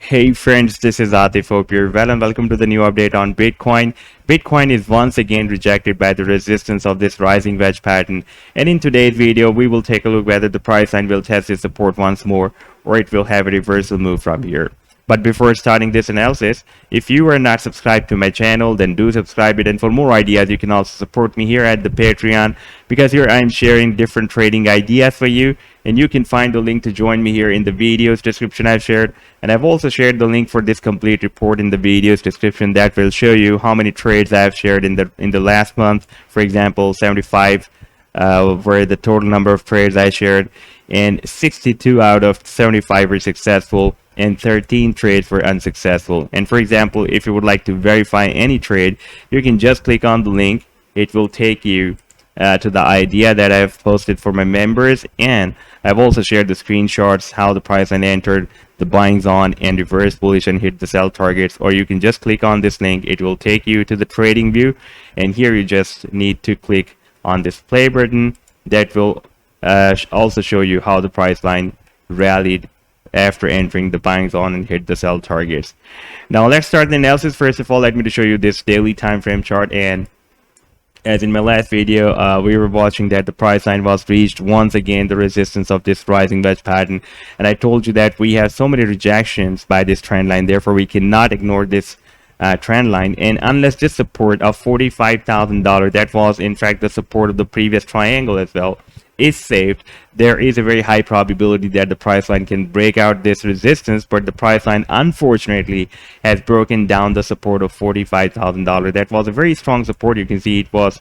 Hey friends, this is Atif. Hope you're well and welcome to the new update on Bitcoin. Bitcoin is once again rejected by the resistance of this rising wedge pattern, and in today's video we will take a look whether the price line will test its support once more or it will have a reversal move from here. But before starting this analysis, if you are not subscribed to my channel, then do subscribe it, and for more ideas you can also support me here at the Patreon, because here I am sharing different trading ideas for you, and you can find the link to join me here in the video's description I've shared. And I've also shared the link for this complete report in the video's description that will show you how many trades I've shared in the last month. For example, 75 were the total number of trades I shared, and 62 out of 75 were successful and 13 trades were unsuccessful. And for example, if you would like to verify any trade, you can just click on the link. It will take you to the idea that I've posted for my members, and I've also shared the screenshots how the price line entered the buying zone and reversed bullish and hit the sell targets. Or you can just click on this link. It will take you to the trading view, and here you just need to click on this play button. That will also show you how the price line rallied after entering the buying zone and hit the sell targets. Now let's start the analysis. First of all, let me to show you this daily time frame chart, and as in my last video, we were watching that the price line was reached once again, the resistance of this rising wedge pattern, and I told you that we have so many rejections by this trend line, therefore we cannot ignore this trend line. And unless this support of $45,000, that was in fact the support of the previous triangle as well, is saved, there is a very high probability that the price line can break out this resistance. But the price line unfortunately has broken down the support of $45,000. That was a very strong support. You can see it was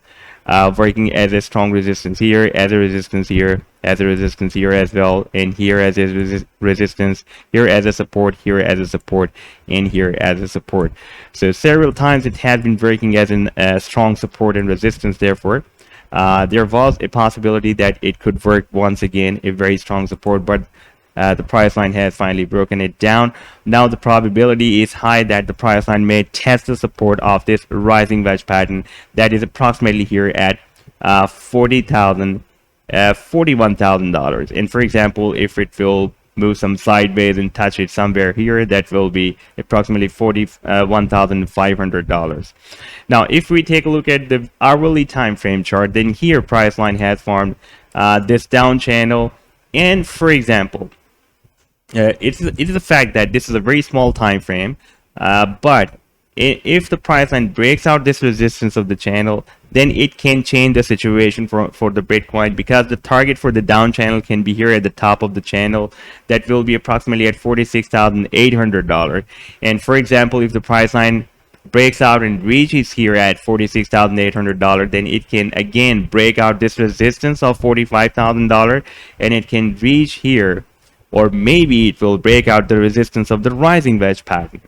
working as a strong resistance here, as a resistance here, as a resistance here as well, and here as a resistance, here as a support, here as a support, and here as a support. So several times it has been working as a strong support and resistance. Therefore there was a possibility that it could work once again, a very strong support, but the price line has finally broken it down. Now the probability is high that the price line may test the support of this rising wedge pattern that is approximately here at $41,000. And for example, if it will move some sideways and touch it somewhere here, that will be approximately $41,500. Now if we take a look at the hourly time frame chart, then here price line has formed this down channel. And for example, it's the fact that this is a very small time frame, but if the price line breaks out this resistance of the channel, then it can change the situation for the Bitcoin, because the target for the down channel can be here at the top of the channel. That will be approximately at $46,800. And for example, if the price line breaks out and reaches here at $46,800, then it can again break out this resistance of $45,000, and it can reach here, or maybe it will break out the resistance of the rising wedge pattern.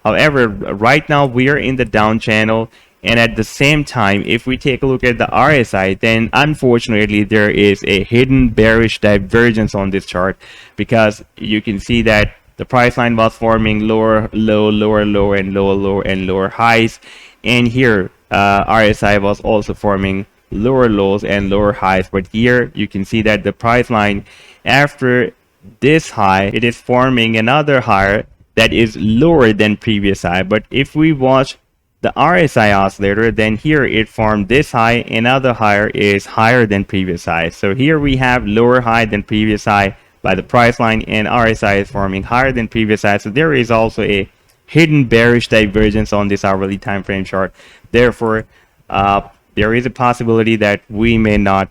However, right now we are in the down channel, and at the same time, if we take a look at the RSI, then unfortunately there is a hidden bearish divergence on this chart, because you can see that the price line was forming lower low, lower low, and lower low and lower highs, and here RSI was also forming lower lows and lower highs. But here you can see that the price line, after this high, it is forming another higher that is lower than previous high. But if we watch the RSI oscillator, then here it formed this high, another higher is higher than previous high. So here we have lower high than previous high by the price line, and RSI is forming higher than previous high. So there is also a hidden bearish divergence on this hourly time frame chart. Therefore there is a possibility that we may not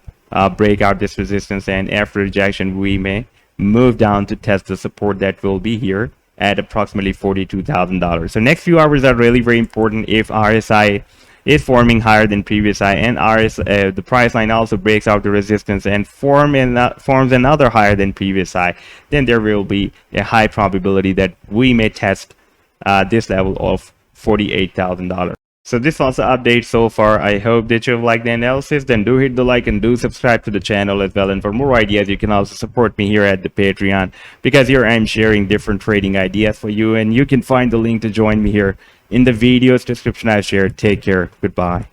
break out this resistance, and after rejection we may move down to test the support that will be here at approximately $42,000. So next few hours are really very important. If RSI is forming higher than previous high, and the price line also breaks out the resistance and forms another higher than previous high, then there will be a high probability that we may test this level of $48,000. So this was the update so far. I hope that you've liked the analysis. Then do hit the like and do subscribe to the channel as well. And for more ideas, you can also support me here at the Patreon, because here I'm sharing different trading ideas for you, and you can find the link to join me here in the video's description I've shared. Take care. Goodbye.